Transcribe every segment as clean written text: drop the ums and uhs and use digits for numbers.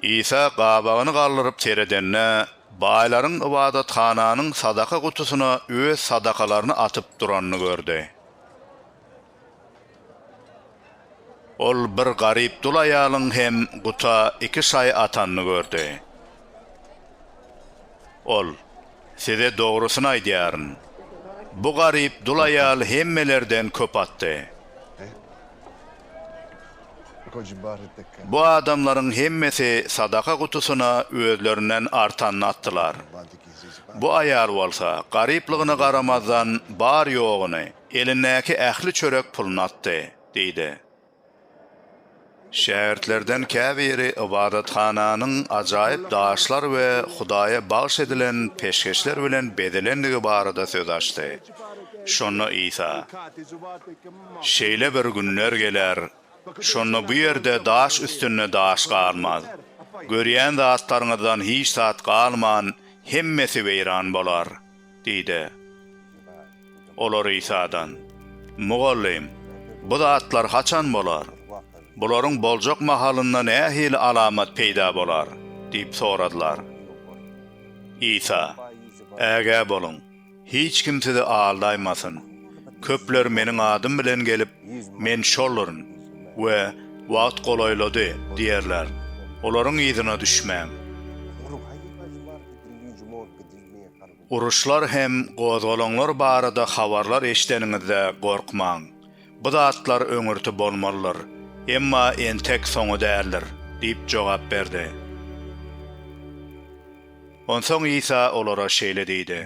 İsa qabağını qaldırıp teredenne, bayların ibadatxananın sadaka kutusuna öz sadakalarını atıp duranını gördü. Ol bir garip dul ayalın hem kuta 2 şay atanını gördü. Ol, size doğrusunu aydiyarın. Bu garip dul ayal hemmelerden köp attı. Bu adamların hemmesi sadaka kutusuna özlerinden artanını attılar. Bu ayal olsa garipliğine qaramazdan bar yoğunu elindeki ähli çörek pulunu attı, deydi. Şähertlerden käbiri ibadatxananın acayip daşlar ve Hudaya bağış edilen peşkeşler bilen bedelenligi barada söz açtı. Şonu İsa, şeýle bir günler geler, şonu bu yerde daş üstünne daş qalmaz. Görýän zatlaryňyzdan hiç zat qalman, hemmesi weýran bolar, diýdi. Olar İsa'dan, "Mugallim, bu zatlar haçan bolar? Bularyň boljak mahalynda nähili alamat peýda bolar?" diýip soradylar. İsa, "Äge bolun, hiç kim sizi aldaýmasyn. Köpler meniň adym bilen gelip, men şollaryn we wagt golaýlady diýerler. Olaryň ýzyna düşmäň. Uruşlar hem gozgalaňlar barada habarlar eşiteniňizde gorkmaň. Bu zatlar öňürti bolmalylar. Emma entek soňu däldir," diýip jogap berdi. Onsoň İsa olara şeýle diýdi: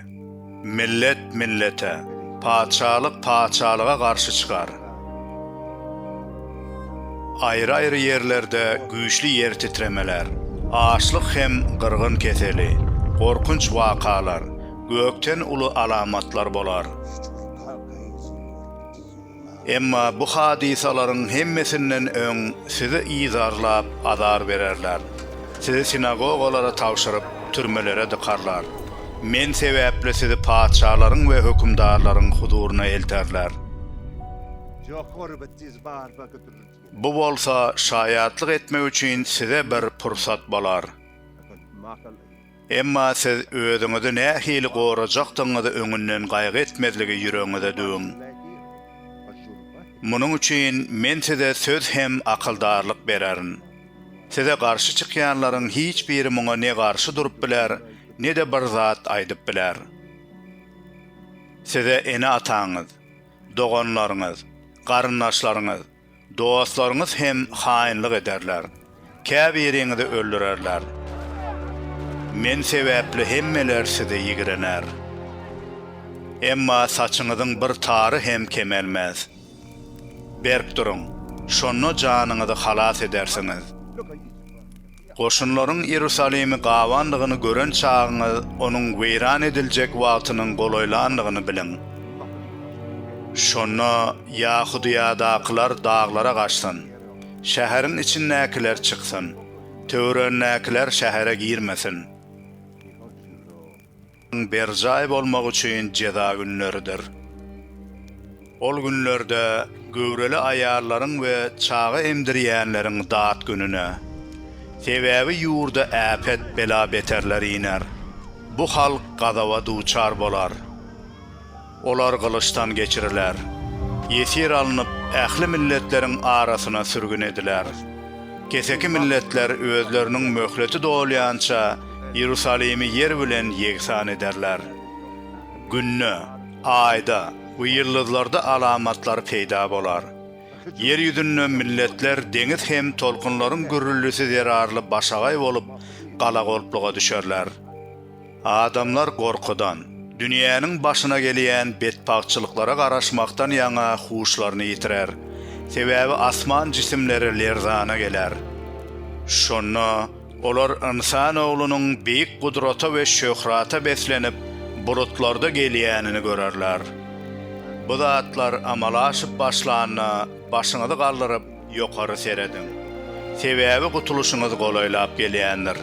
"Millet millete, paçalyk paçalyga garşy çykar. Aýry-aýry ýerlerde güýçli ýer titremeler, açlyk hem gyrgyn keseli, gorkunç wakalar, gökten uly alamatlar bolar. Emma bu hadisalaryň hemmesinden öň sizi izarlap azar bererler. Sizi sinagogalara tawşyryp türmelere dikarlar. Men sebäpli sizi paçalaryň we hökümdarlaryň huzuruna elterler. Bu bolsa şaýatlyk etmek üçin size bir pursat bolar. Emma siz özüňizi nähili gorajakdyňyzy öňünden gaýgy etmezligi ýüregiňizde düň. Munuň üçin men size söz hem akyldarlyk bererin. Size garşy çykýanlaryň hiç biri muňa ne garşy durup biler, ne de bir zat aýdyp biler. Size ene ataňyz, doganlaryňyz, garyndaşlaryňyz, dostlaryňyz hem haýynlyk ederler. Käbiriňizi öldürerler. Men sebäpli hemmeler size ýigrener. Emma saçyňyzyň bir tary hem kemelmez. Berk durun, şonu janyňyzy halas edersiniz. Goşunlaryň Ýerusalemi gawanlygyny gören çagyňyz onuň weýran ediljek wagtynyň golaýlandygyny bilin. Şonu Ýahudiýadakylar daglara gaçsyn, şäheriň içindäkiler çyksyn, töwerennäkiler şähere girmesin. Berjaý bolmak üçin jeza günleridir. Ol günlerde göwreli aýarlaryň we çagy emdirýänleriň dat gününe, sebäbi ýurda äpet bela beterler iner. Bu halk gazawa duçar bolar. Olar gylyçdan geçiriler. Ýesir alınıp ähli milletleriň arasyna sürgün ediler. Keseki milletler özleriniň möhleti dolýança Ýerusalemi yer bilen ýeksan ederler. Günne, aýda, bu ýyldızlarda alamatlar peýda bolar. Yer ýüzünde milletler deňiz hem tolkunlaryň gürrüllüsi zerarly başagay bolup galagolpluga düşerler. Adamlar gorkudan, dünýäniň başyna gelýän betpagçylyklara garaşmakdan ýaňa huşlaryny ýitirer. Sebäbi asman jisimleri lerzana geler. Şonu olar insan oglunyň beýik gudrata we şöhrata beslenip bulutlarda gelýänini görerler. Bu zatlar amalaşyp başlanyna başyňyzy galdyryp ýokary seredin. Sebäbi gutuluşyňyzy golaýlap gelýändir.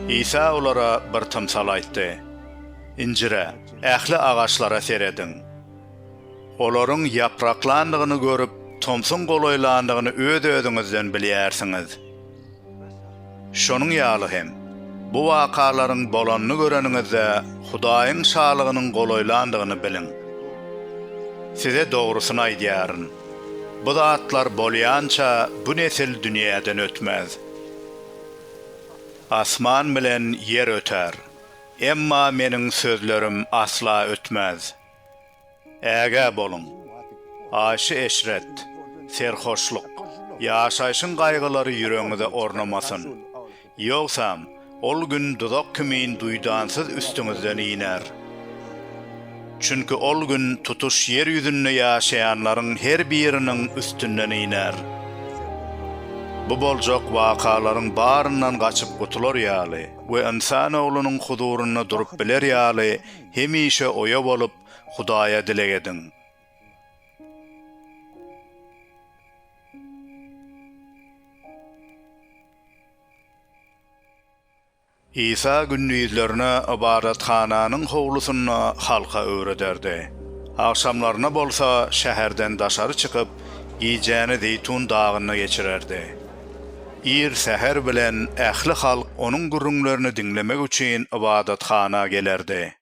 İsa olara bir tymsal aýtdy. "İncire, ähli agaçlara seredin." Olaryň ýapraklandygyny görüp, tomsun goloýlandygyny öz-özüňizden bilýärsiňiz. Şonuň ýaly hem, bu wakalaryň bolanyny göreniňizde Hudaýyň şalygynyň goloýlandygyny bilin. Size dogrusyny aýdýaryn. Bu zatlar bolýança bu nesil dünýäden ötmez. Asman bilen yer öter. Emma meniň sözlerim asla ötmez. Äge bolun. Aşy eşret, serhoşluk, ýaşaýşyň gaýgylary ýüregiňizde ornamasyn. Ýogsam, ol gün duzak kimin duýdansız üstüňizden iner. Çünki ol gün tutuş yer ýüzünde ýaşaýanlaryň her biriniň üstünden iner. Bu boljak wakalaryň baryndan gaçyp gutular ýaly we insan oglunyň huduryna durup biler ýaly hemişe oýa bolup Hudaýa dilek edin. İsa gündüzlerine ibadathananyň howlusyna halka öwrederdi. Akşamlaryna bolsa şäherden daşary çykyp, ýejäni Zeytun dagyna geçirerdi. Ir seher bilen ähli halk onuň gürrüňlerini dinlemek üçin ibadathana gelerdi.